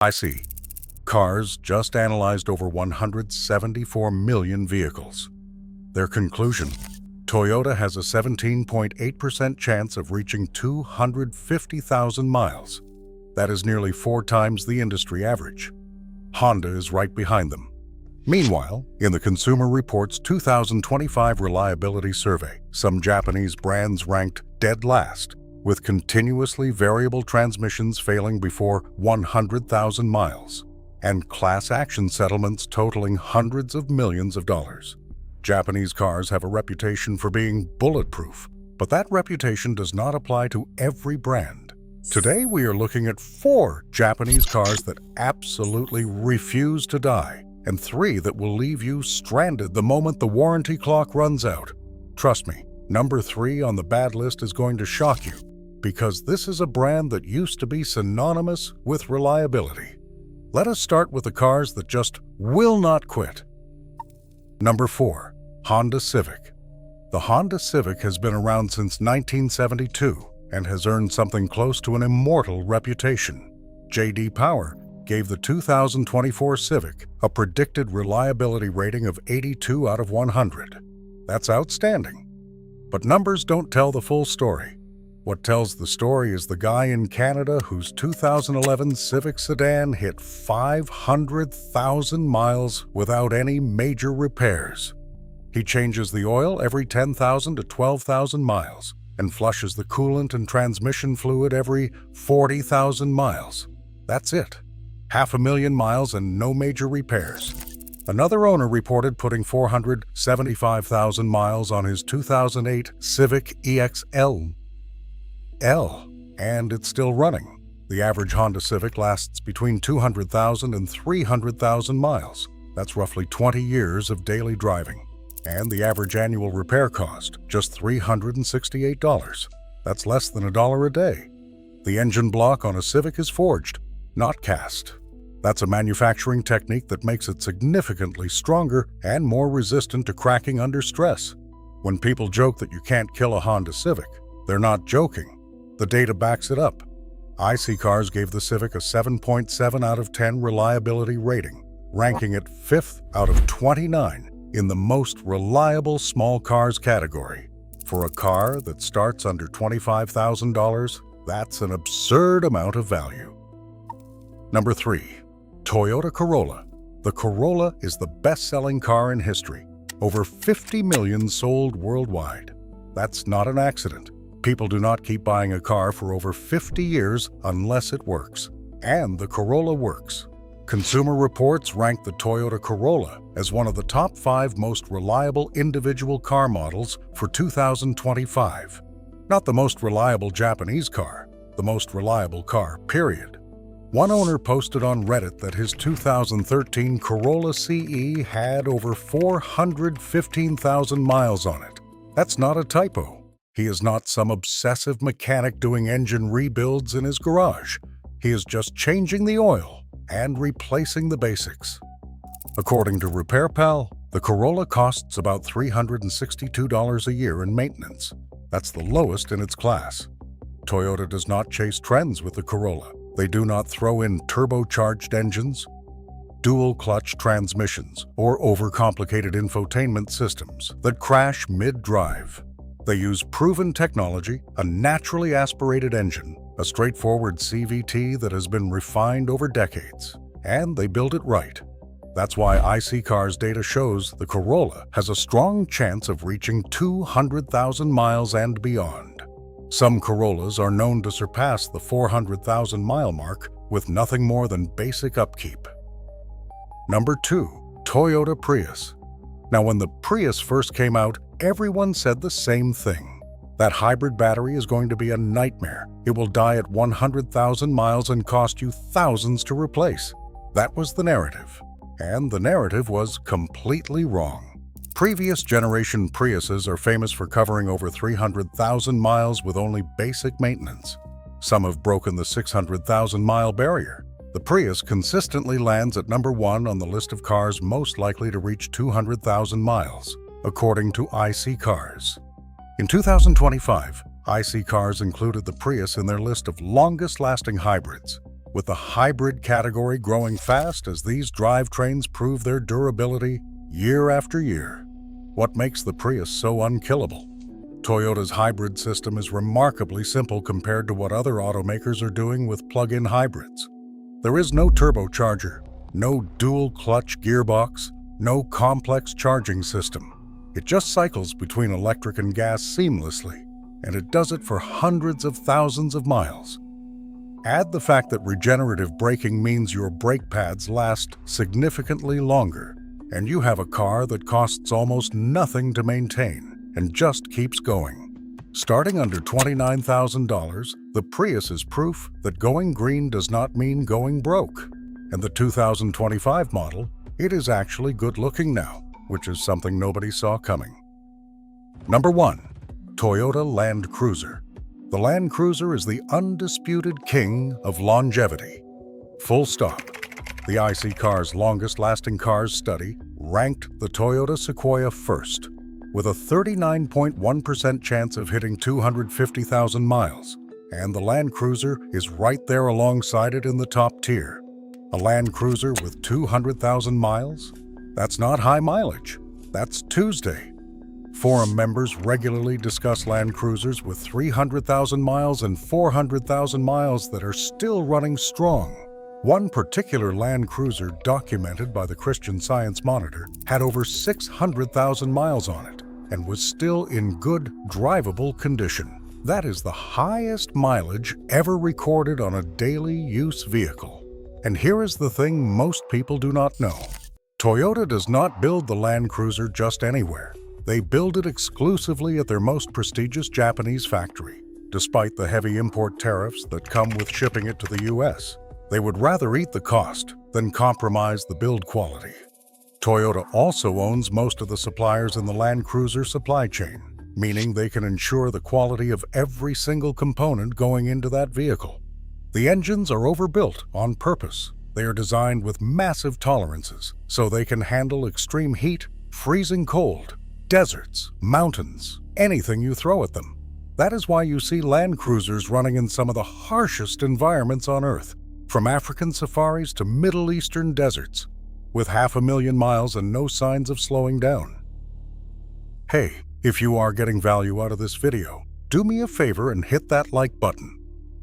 IC Cars just analyzed over 174 million vehicles. Their conclusion: Toyota has a 17.8% chance of reaching 250,000 miles. That is nearly 4 times the industry average. Honda is right behind them. Meanwhile, in the Consumer Reports 2025 Reliability Survey, some Japanese brands ranked dead last, with continuously variable transmissions failing before 100,000 miles, and class action settlements totaling hundreds of millions of dollars. Japanese cars have a reputation for being bulletproof, but that reputation does not apply to every brand. Today we are looking at 4 Japanese cars that absolutely refuse to die, and 3 that will leave you stranded the moment the warranty clock runs out. Trust me, number 3 on the bad list is going to shock you, because this is a brand that used to be synonymous with reliability. Let us start with the cars that just will not quit. Number 4. Honda Civic. The Honda Civic has been around since 1972 and has earned something close to an immortal reputation. J.D. Power gave the 2024 Civic a predicted reliability rating of 82 out of 100. That's outstanding. But numbers don't tell the full story. What tells the story is the guy in Canada whose 2011 Civic sedan hit 500,000 miles without any major repairs. He changes the oil every 10,000 to 12,000 miles and flushes the coolant and transmission fluid every 40,000 miles. That's it. 500,000 miles and no major repairs. Another owner reported putting 475,000 miles on his 2008 Civic EXL, and it's still running. The average Honda Civic lasts between 200,000 and 300,000 miles. That's roughly 20 years of daily driving. And the average annual repair cost, just $368. That's less than $1 a day. The engine block on a Civic is forged, not cast. That's a manufacturing technique that makes it significantly stronger and more resistant to cracking under stress. When people joke that you can't kill a Honda Civic, they're not joking. The data backs it up. IC Cars gave the Civic a 7.7 out of 10 reliability rating, ranking it 5th out of 29 in the most reliable small cars category. For a car that starts under $25,000, that's an absurd amount of value. Number 3. Toyota Corolla. The Corolla is the best-selling car in history. Over 50 million sold worldwide. That's not an accident. People do not keep buying a car for over 50 years unless it works. And the Corolla works. Consumer Reports ranked the Toyota Corolla as one of the top 5 most reliable individual car models for 2025. Not the most reliable Japanese car, the most reliable car, period. One owner posted on Reddit that his 2013 Corolla CE had over 415,000 miles on it. That's not a typo. He is not some obsessive mechanic doing engine rebuilds in his garage. He is just changing the oil and replacing the basics. According to RepairPal, the Corolla costs about $362 a year in maintenance. That's the lowest in its class. Toyota does not chase trends with the Corolla. They do not throw in turbocharged engines, dual-clutch transmissions, or overcomplicated infotainment systems that crash mid-drive. They use proven technology, a naturally aspirated engine, a straightforward CVT that has been refined over decades, and they build it right. That's why IC Cars data shows the Corolla has a strong chance of reaching 200,000 miles and beyond. Some Corollas are known to surpass the 400,000 mile mark with nothing more than basic upkeep. Number 2. Toyota Prius. Now, when the Prius first came out, everyone said the same thing. That hybrid battery is going to be a nightmare. It will die at 100,000 miles and cost you thousands to replace. That was the narrative. And the narrative was completely wrong. Previous generation Priuses are famous for covering over 300,000 miles with only basic maintenance. Some have broken the 600,000 mile barrier. The Prius consistently lands at number 1 on the list of cars most likely to reach 200,000 miles, according to IC Cars. In 2025, IC Cars included the Prius in their list of longest-lasting hybrids. with the hybrid category growing fast as these drivetrains prove their durability year after year. What makes the Prius so unkillable? Toyota's hybrid system is remarkably simple compared to what other automakers are doing with plug-in hybrids. There is no turbocharger, no dual-clutch gearbox, no complex charging system. It just cycles between electric and gas seamlessly, and it does it for hundreds of thousands of miles. Add the fact that regenerative braking means your brake pads last significantly longer, and you have a car that costs almost nothing to maintain and just keeps going. Starting under $29,000, the Prius is proof that going green does not mean going broke. And the 2025 model, it is actually good-looking now, which is something nobody saw coming. Number 1. Toyota Land Cruiser. The Land Cruiser is the undisputed king of longevity. Full stop. The IC Car's longest-lasting cars study ranked the Toyota Sequoia first, with a 39.1% chance of hitting 250,000 miles, and the Land Cruiser is right there alongside it in the top tier. A Land Cruiser with 200,000 miles? That's not high mileage. That's Tuesday. Forum members regularly discuss Land Cruisers with 300,000 miles and 400,000 miles that are still running strong. One particular Land Cruiser documented by the Christian Science Monitor had over 600,000 miles on it and was still in good, drivable condition. That is the highest mileage ever recorded on a daily use vehicle. And here is the thing most people do not know. Toyota does not build the Land Cruiser just anywhere. They build it exclusively at their most prestigious Japanese factory, despite the heavy import tariffs that come with shipping it to the US. They would rather eat the cost than compromise the build quality. Toyota also owns most of the suppliers in the Land Cruiser supply chain, meaning they can ensure the quality of every single component going into that vehicle. The engines are overbuilt on purpose. They are designed with massive tolerances, so they can handle extreme heat, freezing cold, deserts, mountains, anything you throw at them. That is why you see Land Cruisers running in some of the harshest environments on Earth, from African safaris to Middle Eastern deserts, with 500,000 miles and no signs of slowing down. Hey, if you are getting value out of this video, do me a favor and hit that like button.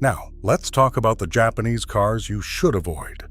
Now, let's talk about the Japanese cars you should avoid.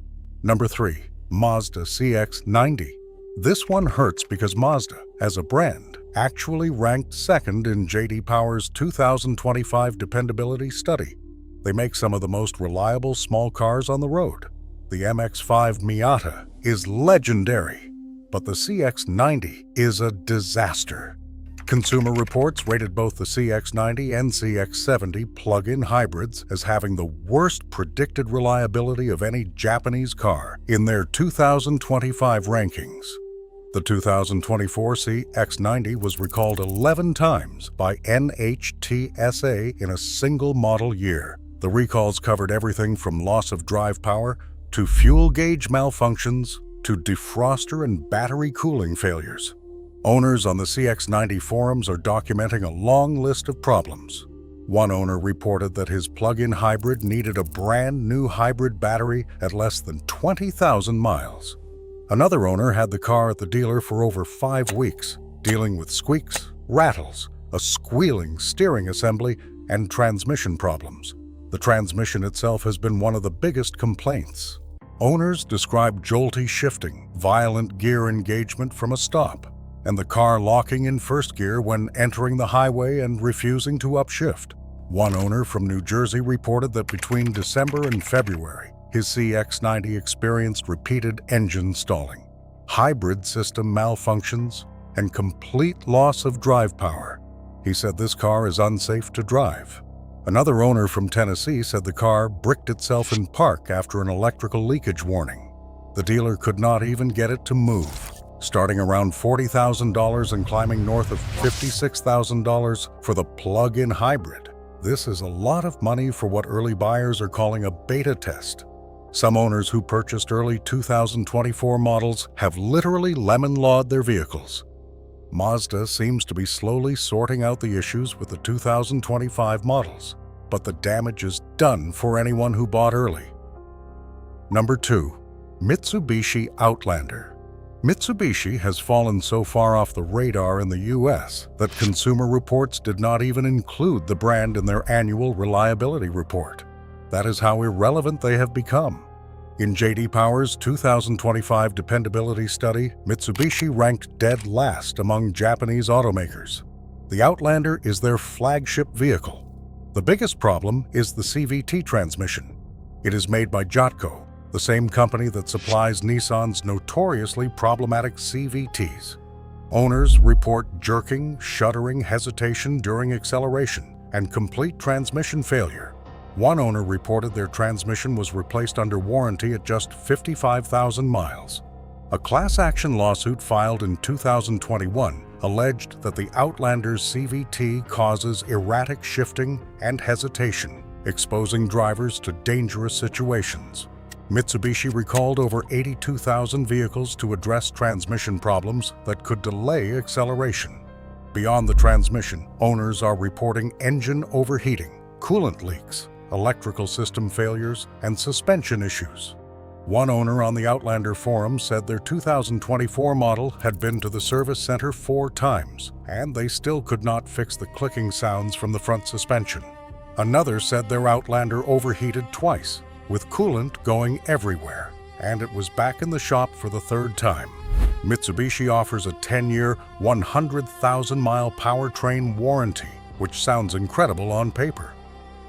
Number 3. Mazda CX-90. This one hurts because Mazda, as a brand, actually ranked second in J.D. Power's 2025 dependability study. They make some of the most reliable small cars on the road. The MX-5 Miata is legendary, but the CX-90 is a disaster. Consumer Reports rated both the CX-90 and CX-70 plug-in hybrids as having the worst predicted reliability of any Japanese car in their 2025 rankings. The 2024 CX-90 was recalled 11 times by NHTSA in a single model year. The recalls covered everything from loss of drive power to fuel gauge malfunctions to defroster and battery cooling failures. Owners on the CX-90 forums are documenting a long list of problems. One owner reported that his plug-in hybrid needed a brand new hybrid battery at less than 20,000 miles. Another owner had the car at the dealer for over 5 weeks, dealing with squeaks, rattles, a squealing steering assembly, and transmission problems. The transmission itself has been one of the biggest complaints. Owners describe jolty shifting, violent gear engagement from a stop, and the car locking in first gear when entering the highway and refusing to upshift. One owner from New Jersey reported that between December and February, his CX-90 experienced repeated engine stalling, hybrid system malfunctions, and complete loss of drive power. He said this car is unsafe to drive. Another owner from Tennessee said the car bricked itself in park after an electrical leakage warning. The dealer could not even get it to move, starting around $40,000 and climbing north of $56,000 for the plug-in hybrid. This is a lot of money for what early buyers are calling a beta test. Some owners who purchased early 2024 models have literally lemon-lawed their vehicles. Mazda seems to be slowly sorting out the issues with the 2025 models, but the damage is done for anyone who bought early. Number 2. Mitsubishi Outlander. Mitsubishi has fallen so far off the radar in the US that Consumer Reports did not even include the brand in their annual reliability report. That is how irrelevant they have become. In J.D. Power's 2025 dependability study, Mitsubishi ranked dead last among Japanese automakers. The Outlander is their flagship vehicle. The biggest problem is the CVT transmission. It is made by Jotco, the same company that supplies Nissan's notoriously problematic CVTs. Owners report jerking, shuddering, hesitation during acceleration, and complete transmission failure. One owner reported their transmission was replaced under warranty at just 55,000 miles. A class action lawsuit filed in 2021 alleged that the Outlander's CVT causes erratic shifting and hesitation, exposing drivers to dangerous situations. Mitsubishi recalled over 82,000 vehicles to address transmission problems that could delay acceleration. Beyond the transmission, owners are reporting engine overheating, coolant leaks, electrical system failures, and suspension issues. One owner on the Outlander forum said their 2024 model had been to the service center 4 times, and they still could not fix the clicking sounds from the front suspension. Another said their Outlander overheated twice, with coolant going everywhere, and it was back in the shop for the 3rd time. Mitsubishi offers a 10-year, 100,000-mile powertrain warranty, which sounds incredible on paper.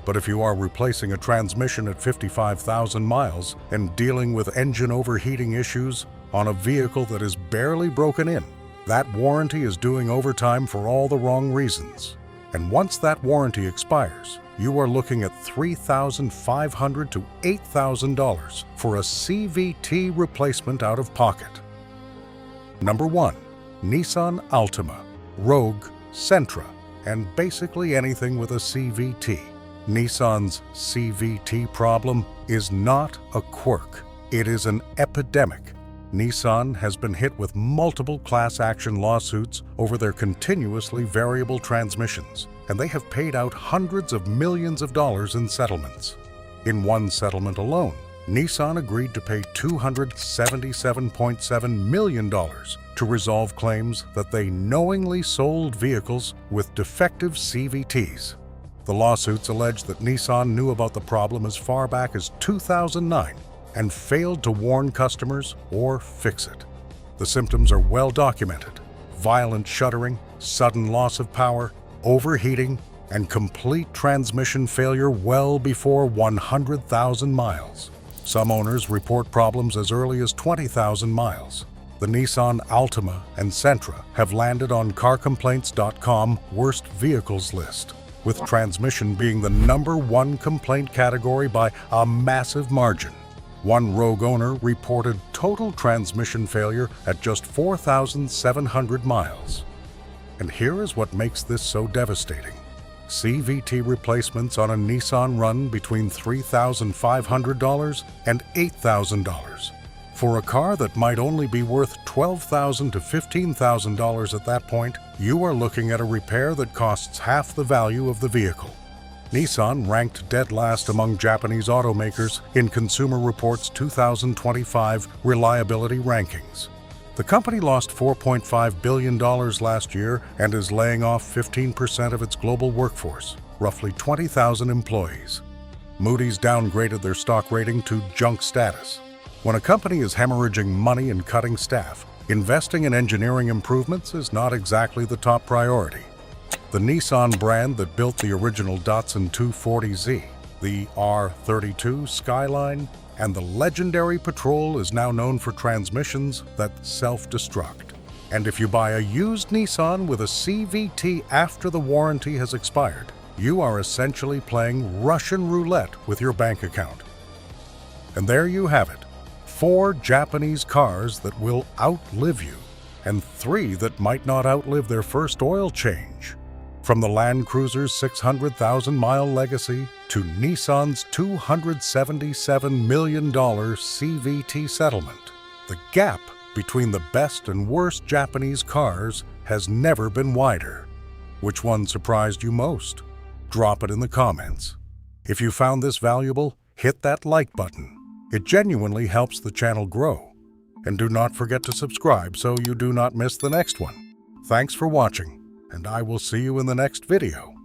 But if you are replacing a transmission at 55,000 miles and dealing with engine overheating issues on a vehicle that is barely broken in, that warranty is doing overtime for all the wrong reasons. And once that warranty expires, you are looking at $3,500 to $8,000 for a CVT replacement out of pocket. Number 1. Nissan Altima, Rogue, Sentra, and basically anything with a CVT. Nissan's CVT problem is not a quirk. It is an epidemic. Nissan has been hit with multiple class action lawsuits over their continuously variable transmissions, and they have paid out hundreds of millions of dollars in settlements. In one settlement alone, Nissan agreed to pay $277.7 million to resolve claims that they knowingly sold vehicles with defective CVTs. The lawsuits allege that Nissan knew about the problem as far back as 2009 and failed to warn customers or fix it. The symptoms are well documented: violent shuddering, sudden loss of power, overheating, and complete transmission failure well before 100,000 miles. Some owners report problems as early as 20,000 miles. The Nissan Altima and Sentra have landed on CarComplaints.com worst vehicles list, with transmission being the #1 complaint category by a massive margin. One Rogue owner reported total transmission failure at just 4,700 miles. And here is what makes this so devastating. CVT replacements on a Nissan run between $3,500 and $8,000. For a car that might only be worth $12,000 to $15,000 at that point, you are looking at a repair that costs half the value of the vehicle. Nissan ranked dead last among Japanese automakers in Consumer Reports' 2025 reliability rankings. The company lost $4.5 billion last year and is laying off 15% of its global workforce, roughly 20,000 employees. Moody's downgraded their stock rating to junk status. When a company is hemorrhaging money and cutting staff, investing in engineering improvements is not exactly the top priority. The Nissan brand that built the original Datsun 240Z, the R32 Skyline, and the legendary Patrol is now known for transmissions that self-destruct. And if you buy a used Nissan with a CVT after the warranty has expired, you are essentially playing Russian roulette with your bank account. And there you have it. 4 Japanese cars that will outlive you, and 3 that might not outlive their first oil change. From the Land Cruiser's 600,000-mile legacy to Nissan's $277 million CVT settlement, the gap between the best and worst Japanese cars has never been wider. Which one surprised you most? Drop it in the comments. If you found this valuable, hit that like button. It genuinely helps the channel grow. And do not forget to subscribe so you do not miss the next one. Thanks for watching, and I will see you in the next video.